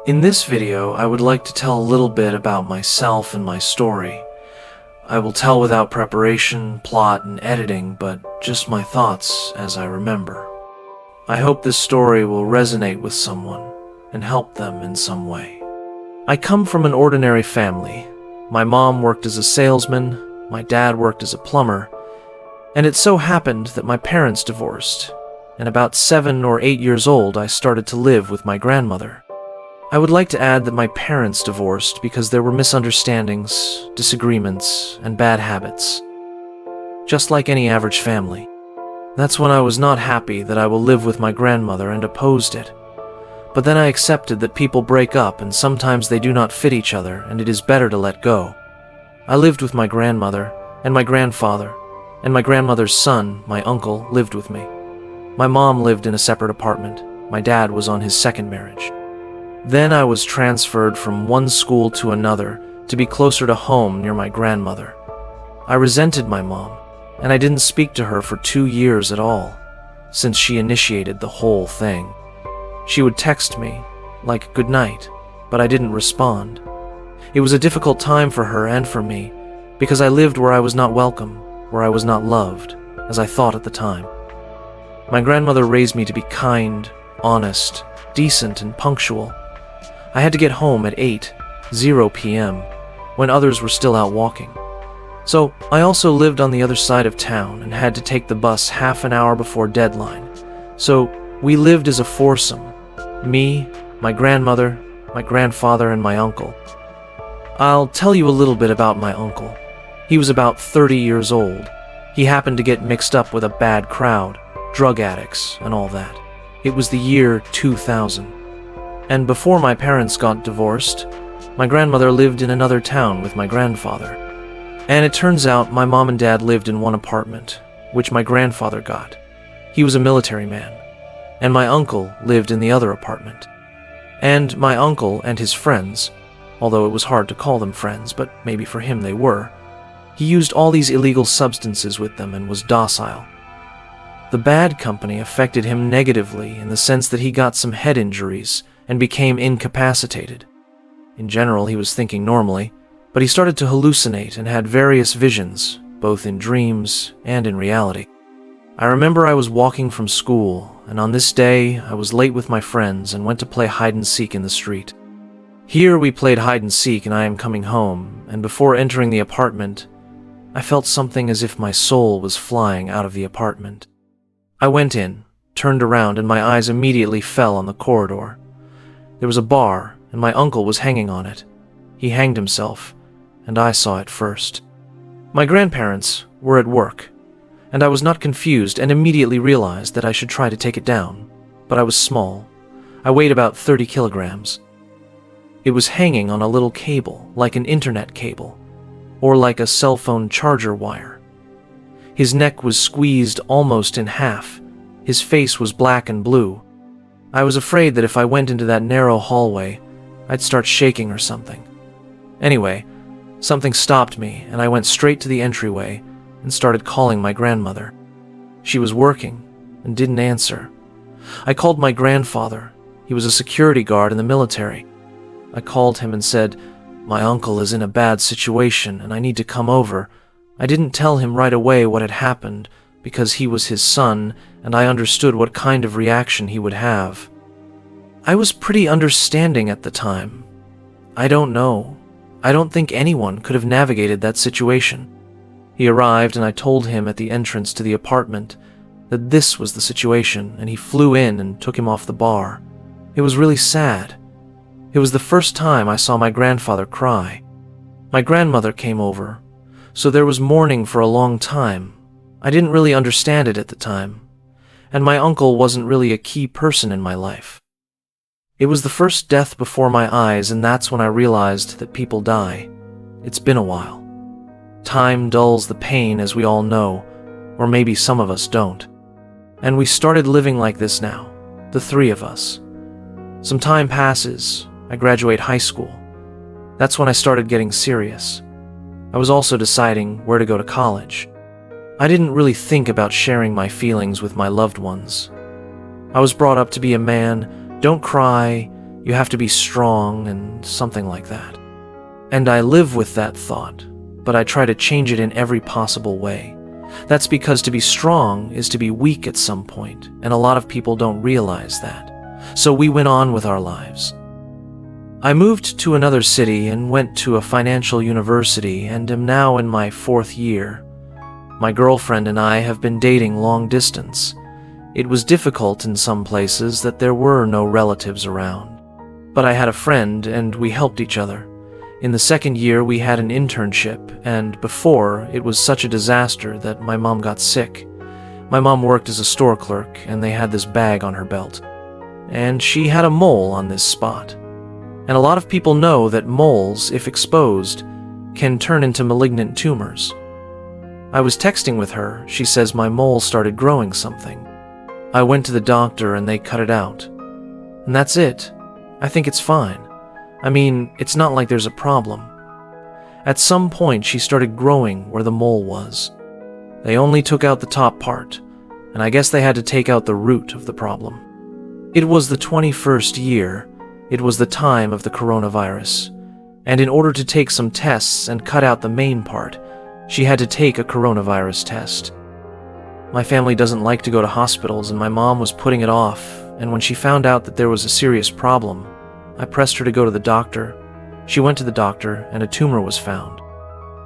In this video, I would like to tell a little bit about myself and my story. I will tell without preparation, plot, and editing, but just my thoughts as I remember. I hope this story will resonate with someone and help them in some way. I come from an ordinary family. My mom worked as a salesman, my dad worked as a plumber, and it so happened that my parents divorced, and about 7 or 8 years old I started to live with my grandmother. I would like to add that my parents divorced because there were misunderstandings, disagreements, and bad habits. Just like any average family. That's when I was not happy that I will live with my grandmother and opposed it. But then I accepted that people break up and sometimes they do not fit each other and it is better to let go. I lived with my grandmother and my grandfather, and my grandmother's son, my uncle, lived with me. My mom lived in a separate apartment. My dad was on his second marriage. Then I was transferred from one school to another to be closer to home near my grandmother. I resented my mom, and I didn't speak to her for 2 years at all, since she initiated the whole thing. She would text me, like good night, but I didn't respond. It was a difficult time for her and for me, because I lived where I was not welcome, where I was not loved, as I thought at the time. My grandmother raised me to be kind, honest, decent, and punctual. I had to get home at 8:00 p.m. when others were still out walking. So I also lived on the other side of town and had to take the bus half an hour before deadline. So we lived as a foursome. Me, my grandmother, my grandfather, and my uncle. I'll tell you a little bit about my uncle. He was about 30 years old. He happened to get mixed up with a bad crowd, drug addicts, and all that. It was the year 2000. And before my parents got divorced, my grandmother lived in another town with my grandfather. And it turns out my mom and dad lived in one apartment, which my grandfather got. He was a military man. And my uncle lived in the other apartment. And my uncle and his friends, although it was hard to call them friends, but maybe for him they were, he used all these illegal substances with them and was docile. The bad company affected him negatively in the sense that he got some head injuries and became incapacitated. In general, he was thinking normally, but he started to hallucinate and had various visions, both in dreams and in reality. I remember I was walking from school, and on this day, I was late with my friends and went to play hide-and-seek in the street. Here we played hide-and-seek and I am coming home, and before entering the apartment, I felt something as if my soul was flying out of the apartment. I went in, turned around, and my eyes immediately fell on the corridor. There was a bar, and my uncle was hanging on it. He hanged himself, and I saw it first. My grandparents were at work, and I was not confused and immediately realized that I should try to take it down, but I was small. I weighed about 30 kilograms. It was hanging on a little cable, like an internet cable, or like a cell phone charger wire. His neck was squeezed almost in half. His face was black and blue. I was afraid that if I went into that narrow hallway, I'd start shaking or something. Anyway, something stopped me, and I went straight to the entryway and started calling my grandmother. She was working and didn't answer. I called my grandfather. He was a security guard in the military. I called him and said, "My uncle is in a bad situation and I need to come over." I didn't tell him right away what had happened because he was his son and I understood what kind of reaction he would have. I was pretty understanding at the time. I don't know. I don't think anyone could have navigated that situation. He arrived and I told him at the entrance to the apartment that this was the situation, and he flew in and took him off the bar. It was really sad. It was the first time I saw my grandfather cry. My grandmother came over, so there was mourning for a long time. I didn't really understand it at the time, and my uncle wasn't really a key person in my life. It was the first death before my eyes, and that's when I realized that people die. It's been a while. Time dulls the pain, as we all know, or maybe some of us don't. And we started living like this now, the three of us. Some time passes. I graduate high school. That's when I started getting serious. I was also deciding where to go to college. I didn't really think about sharing my feelings with my loved ones. I was brought up to be a man, don't cry, You have to be strong and something like that. And I live with that thought, but I try to change it in every possible way. That's because to be strong is to be weak at some point, and a lot of people don't realize that. So we went on with our lives. I moved to another city and went to a financial university and am now in my 4th year. My girlfriend and I have been dating long distance. It was difficult in some places that there were no relatives around. But I had a friend and we helped each other. In the 2nd year we had an internship, and before it was such a disaster that my mom got sick. My mom worked as a store clerk and they had this bag on her belt. And she had a mole on this spot. And a lot of people know that moles, if exposed, can turn into malignant tumors. I was texting with her. She says my mole started growing something. I went to the doctor and they cut it out. And that's it. I think it's fine. I mean, it's not like there's a problem. At some point she started growing where the mole was. They only took out the top part, and I guess they had to take out the root of the problem. It was the 21st year. It was the time of the coronavirus. And in order to take some tests and cut out the main part, she had to take a coronavirus test. My family doesn't like to go to hospitals, and my mom was putting it off, and when she found out that there was a serious problem, I pressed her to go to the doctor. She went to the doctor, and a tumor was found.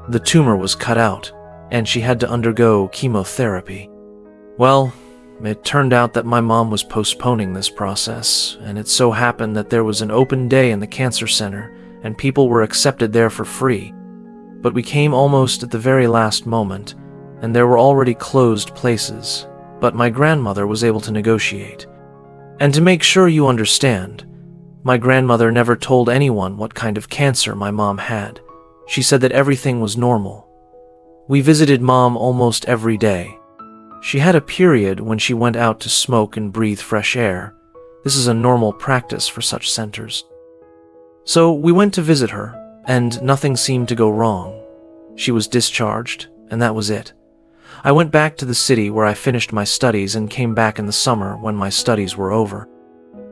The tumor was cut out, and she had to undergo chemotherapy. Well, it turned out that my mom was postponing this process, and it so happened that there was an open day in the cancer center, and people were accepted there for free. But we came almost at the very last moment, and there were already closed places, but my grandmother was able to negotiate. And to make sure you understand, my grandmother never told anyone what kind of cancer my mom had. She said that everything was normal. We visited Mom almost every day. She had a period when she went out to smoke and breathe fresh air. This is a normal practice for such centers. So we went to visit her, and nothing seemed to go wrong. She was discharged, and that was it. I went back to the city where I finished my studies and came back in the summer when my studies were over.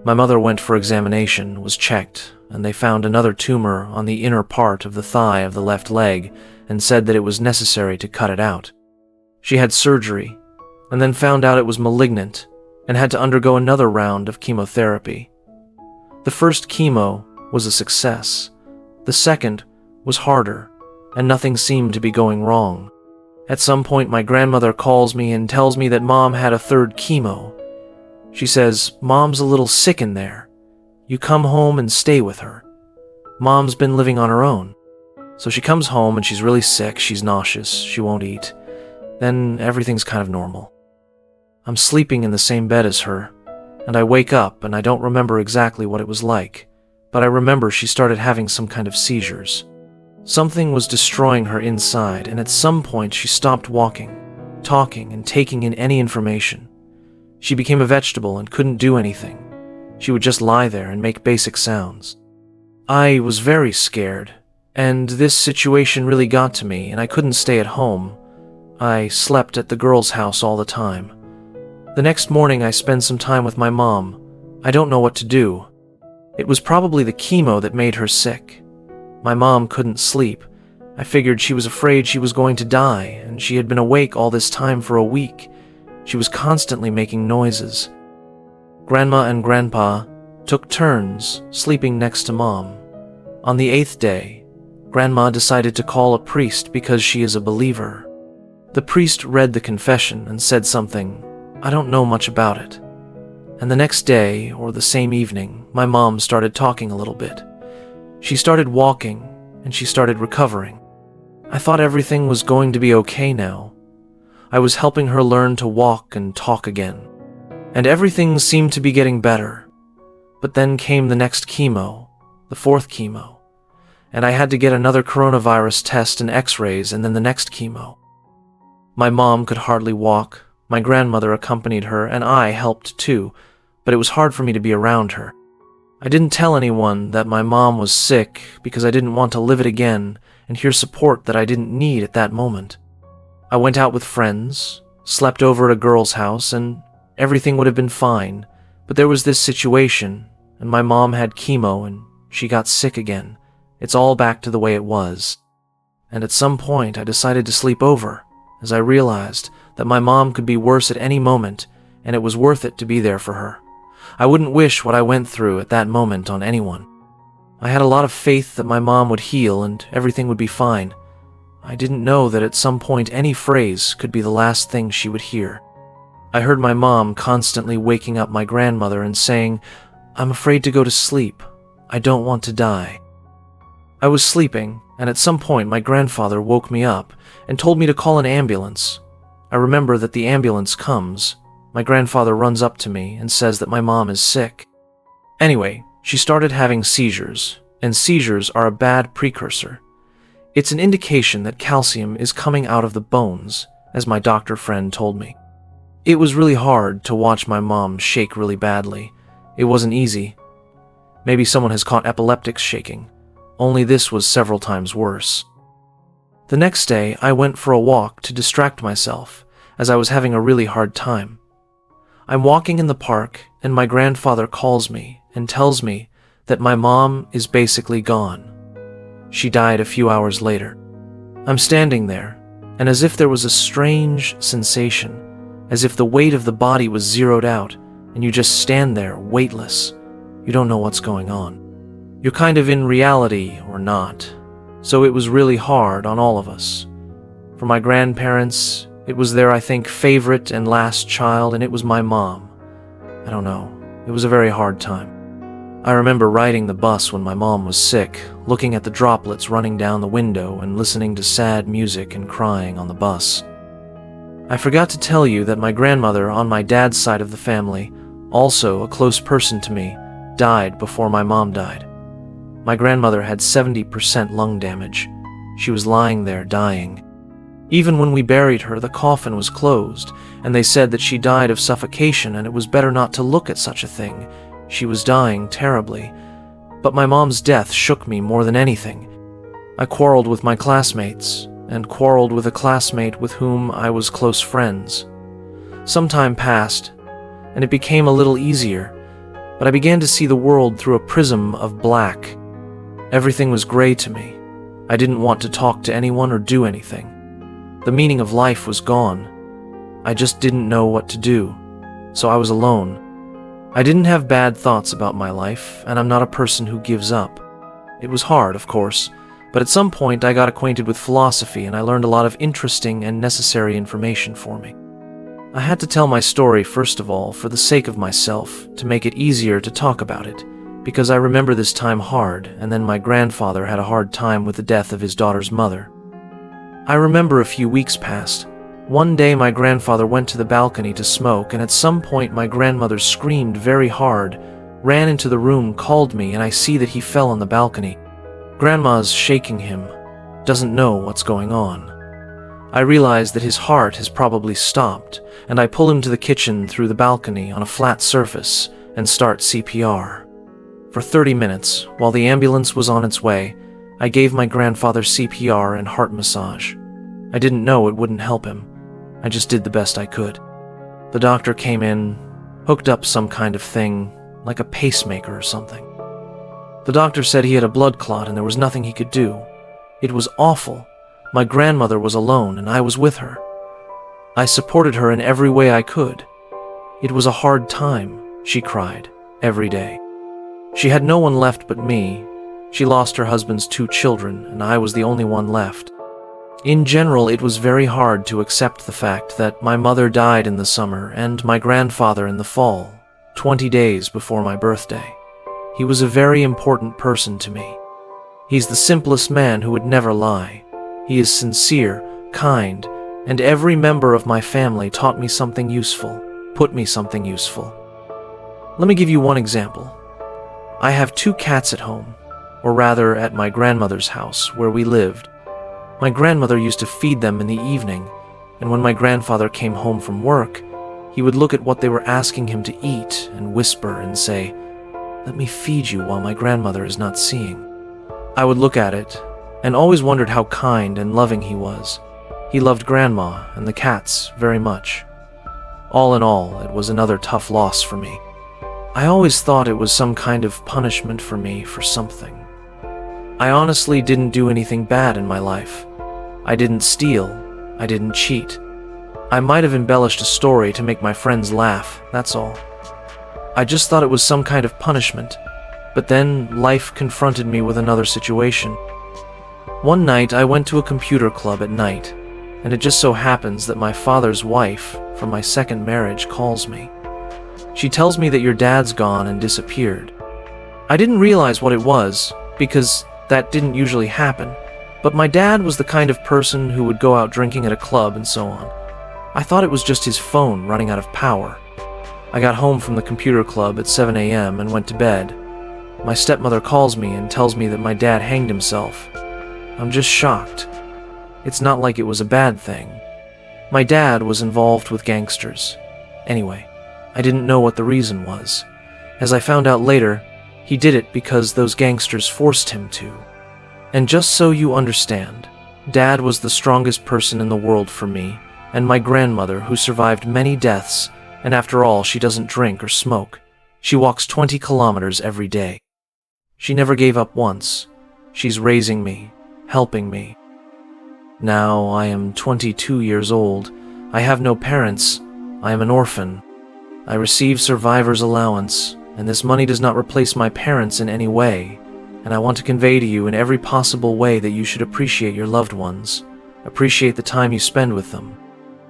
My mother went for examination, was checked, and they found another tumor on the inner part of the thigh of the left leg and said that it was necessary to cut it out. She had surgery, and then found out it was malignant and had to undergo another round of chemotherapy. The first chemo was a success. The second was harder, and nothing seemed to be going wrong. At some point, my grandmother calls me and tells me that Mom had a third chemo. She says, "Mom's a little sick in there. You come home and stay with her. Mom's been living on her own." So she comes home and she's really sick, she's nauseous, she won't eat. Then everything's kind of normal. I'm sleeping in the same bed as her, and I wake up and I don't remember exactly what it was like, but I remember she started having some kind of seizures. Something was destroying her inside, and at some point she stopped walking, talking, and taking in any information. She became a vegetable and couldn't do anything. She would just lie there and make basic sounds. I was very scared, and this situation really got to me, and I couldn't stay at home. I slept at the girl's house all the time. The next morning I spent some time with my mom. I don't know what to do. It was probably the chemo that made her sick. My mom couldn't sleep. I figured she was afraid she was going to die, and she had been awake all this time for a week. She was constantly making noises. Grandma and Grandpa took turns sleeping next to Mom. On the 8th day, Grandma decided to call a priest because she is a believer. The priest read the confession and said something. I don't know much about it. And the next day, or the same evening, my mom started talking a little bit. She started walking, and she started recovering. I thought everything was going to be okay now. I was helping her learn to walk and talk again. And everything seemed to be getting better. But then came the next chemo, the 4th chemo. And I had to get another coronavirus test and x-rays, and then the next chemo. My mom could hardly walk. My grandmother accompanied her, and I helped too, but it was hard for me to be around her. I didn't tell anyone that my mom was sick because I didn't want to live it again and hear support that I didn't need at that moment. I went out with friends, slept over at a girl's house, and everything would have been fine, but there was this situation, and my mom had chemo and she got sick again. It's all back to the way it was. And at some point I decided to sleep over, as I realized that my mom could be worse at any moment, and it was worth it to be there for her. I wouldn't wish what I went through at that moment on anyone. I had a lot of faith that my mom would heal and everything would be fine. I didn't know that at some point any phrase could be the last thing she would hear. I heard my mom constantly waking up my grandmother and saying, "I'm afraid to go to sleep. I don't want to die." I was sleeping, and at some point my grandfather woke me up and told me to call an ambulance. I remember that the ambulance comes. My grandfather runs up to me and says that my mom is sick. Anyway, she started having seizures, and seizures are a bad precursor. It's an indication that calcium is coming out of the bones, as my doctor friend told me. It was really hard to watch my mom shake really badly. It wasn't easy. Maybe someone has caught epileptics shaking, only this was several times worse. The next day, I went for a walk to distract myself, as I was having a really hard time. I'm walking in the park, and my grandfather calls me and tells me that my mom is basically gone. She died a few hours later. I'm standing there, and as if there was a strange sensation, as if the weight of the body was zeroed out, and you just stand there, weightless. You don't know what's going on. You're kind of in reality or not. So it was really hard on all of us. For my grandparents, it was their, I think, favorite and last child, and it was my mom. I don't know. It was a very hard time. I remember riding the bus when my mom was sick, looking at the droplets running down the window and listening to sad music and crying on the bus. I forgot to tell you that my grandmother on my dad's side of the family, also a close person to me, died before my mom died. My grandmother had 70% lung damage. She was lying there dying. Even when we buried her, the coffin was closed, and they said that she died of suffocation and it was better not to look at such a thing. She was dying terribly. But my mom's death shook me more than anything. I quarreled with my classmates, and quarreled with a classmate with whom I was close friends. Some time passed, and it became a little easier, but I began to see the world through a prism of black. Everything was gray to me. I didn't want to talk to anyone or do anything. The meaning of life was gone. I just didn't know what to do, so I was alone. I didn't have bad thoughts about my life, and I'm not a person who gives up. It was hard, of course, but at some point I got acquainted with philosophy and I learned a lot of interesting and necessary information for me. I had to tell my story first of all for the sake of myself, to make it easier to talk about it, because I remember this time hard, and then my grandfather had a hard time with the death of his daughter's mother. I remember a few weeks passed. One day my grandfather went to the balcony to smoke, and at some point my grandmother screamed very hard, ran into the room, called me, and I see that he fell on the balcony. Grandma's shaking him, doesn't know what's going on. I realize that his heart has probably stopped, and I pull him to the kitchen through the balcony on a flat surface and start CPR. For 30 minutes, while the ambulance was on its way, I gave my grandfather CPR and heart massage. I didn't know it wouldn't help him. I just did the best I could. The doctor came in, hooked up some kind of thing, like a pacemaker or something. The doctor said he had a blood clot and there was nothing he could do. It was awful. My grandmother was alone and I was with her. I supported her in every way I could. It was a hard time, she cried, every day. She had no one left but me. She lost her husband's 2 children, and I was the only one left. In general, it was very hard to accept the fact that my mother died in the summer and my grandfather in the fall, 20 days before my birthday. He was a very important person to me. He's the simplest man who would never lie. He is sincere, kind, and every member of my family taught me something useful, put me something useful. Let me give you one example. I have 2 cats at home, or rather at my grandmother's house where we lived. My grandmother used to feed them in the evening, and when my grandfather came home from work, he would look at what they were asking him to eat and whisper and say, "Let me feed you while my grandmother is not seeing." I would look at it and always wondered how kind and loving he was. He loved Grandma and the cats very much. All in all, it was another tough loss for me. I always thought it was some kind of punishment for me for something. I honestly didn't do anything bad in my life. I didn't steal. I didn't cheat. I might have embellished a story to make my friends laugh, that's all. I just thought it was some kind of punishment, but then life confronted me with another situation. One night I went to a computer club at night, and it just so happens that my father's wife from my second marriage calls me. She tells me that your dad's gone and disappeared. I didn't realize what it was, because that didn't usually happen, but my dad was the kind of person who would go out drinking at a club and so on. I thought it was just his phone running out of power. I got home from the computer club at 7 a.m. and went to bed. My stepmother calls me and tells me that my dad hanged himself. I'm just shocked. It's not like it was a bad thing. My dad was involved with gangsters. Anyway, I didn't know what the reason was. As I found out later, he did it because those gangsters forced him to. And just so you understand, Dad was the strongest person in the world for me, and my grandmother who survived many deaths, and after all, she doesn't drink or smoke. She walks 20 kilometers every day. She never gave up once. She's raising me, helping me. Now I am 22 years old. I have no parents. I am an orphan. I receive survivor's allowance, and this money does not replace my parents in any way, and I want to convey to you in every possible way that you should appreciate your loved ones, appreciate the time you spend with them.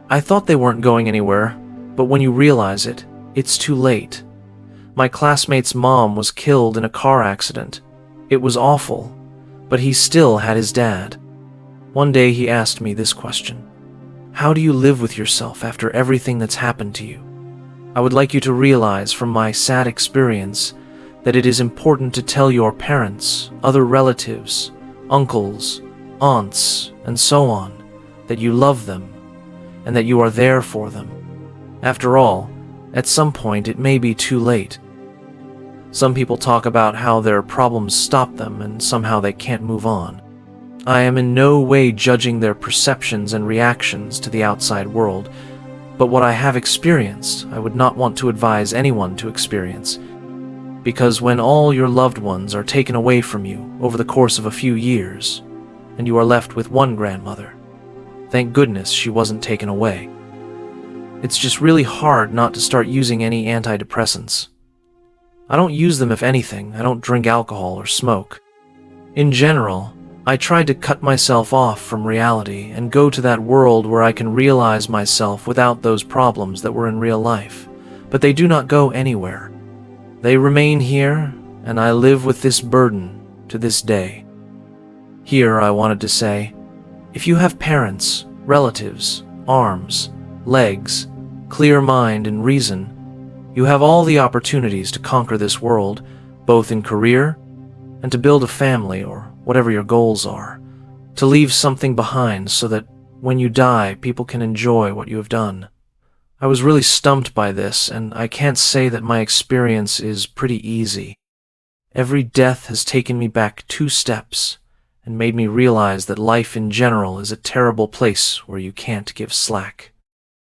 I thought they weren't going anywhere, but when you realize it, it's too late. My classmate's mom was killed in a car accident. It was awful, but he still had his dad. One day he asked me this question: how do you live with yourself after everything that's happened to you? I would like you to realize from my sad experience that it is important to tell your parents, other relatives, uncles, aunts, and so on, that you love them and that you are there for them. After all, at some point it may be too late. Some people talk about how their problems stop them and somehow they can't move on. I am in no way judging their perceptions and reactions to the outside world, but what I have experienced, I would not want to advise anyone to experience. Because when all your loved ones are taken away from you over the course of a few years, and you are left with one grandmother, thank goodness she wasn't taken away. It's just really hard not to start using any antidepressants. I don't use them if anything. I don't drink alcohol or smoke. In general, I tried to cut myself off from reality and go to that world where I can realize myself without those problems that were in real life. But they do not go anywhere. They remain here, and I live with this burden to this day. Here I wanted to say, if you have parents, relatives, arms, legs, clear mind and reason, you have all the opportunities to conquer this world, both in career and to build a family or whatever your goals are, to leave something behind so that when you die, people can enjoy what you have done. I was really stumped by this, and I can't say that my experience is pretty easy. Every death has taken me back 2 steps and made me realize that life in general is a terrible place where you can't give slack.